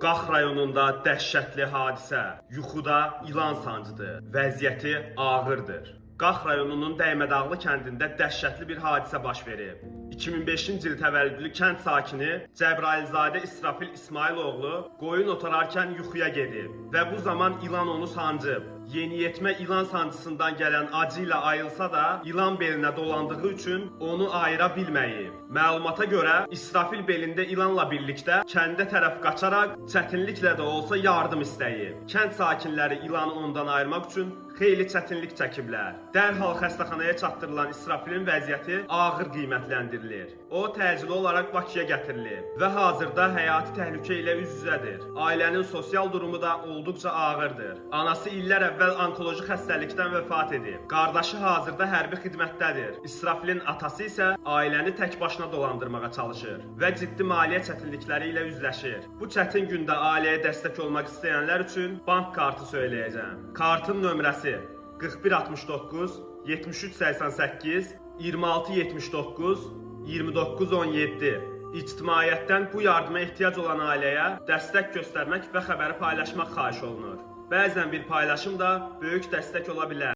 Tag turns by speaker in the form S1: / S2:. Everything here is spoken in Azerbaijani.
S1: Qax rayonunda dəhşətli hadisə. Yuxuda ilan sancdı. Vəziyyəti ağırdır. Qax rayonunun Dəymədağlı kəndində dəhşətli bir hadisə baş verib. 2005-ci il təvəllüdlü kənd sakini Cəbrailzadə İsrafil İsmailoğlu qoyun otararkən yuxuya gedib və bu zaman ilan onu sancıb. Yeniyetmə ilan sancısından gələn acı ilə ayılsa da, ilan belinə dolandığı üçün onu ayıra bilməyib. Məlumata görə İsrafil belində ilanla birlikdə kəndə tərəf qaçaraq çətinliklə də olsa yardım istəyib. Kənd sakinləri ilanı ondan ayırmaq üçün xeyli çətinlik çəkiblər. Dərhal xəstəxanaya çatdırılan İsrafilin vəziyyəti ağır qiymətləndirilir. O təcili olaraq Bakıya gətirilib və hazırda həyati təhlükə ilə üz-üzədir. Ailənin sosial durumu da olduqca ağırdır. Anası illər əvvəl onkoloji xəstəlikdən vəfat edib. Qardaşı hazırda hərbi xidmətdədir. İsrafilin atası isə ailəni tək başına dolandırmağa çalışır və ciddi maliyyə çətinlikləri ilə üzləşir. Bu çətin gündə ailəyə dəstək olmaq istəyənlər üçün bank kartı söyləyəcəm. Kartın nömrəsi 4169 7388 2679 2917. İctimaiyyətdən bu yardıma ehtiyac olan ailəyə dəstək göstərmək və xəbəri paylaşmaq xahiş olunur. Bəzən bir paylaşım da böyük dəstək ola bilər.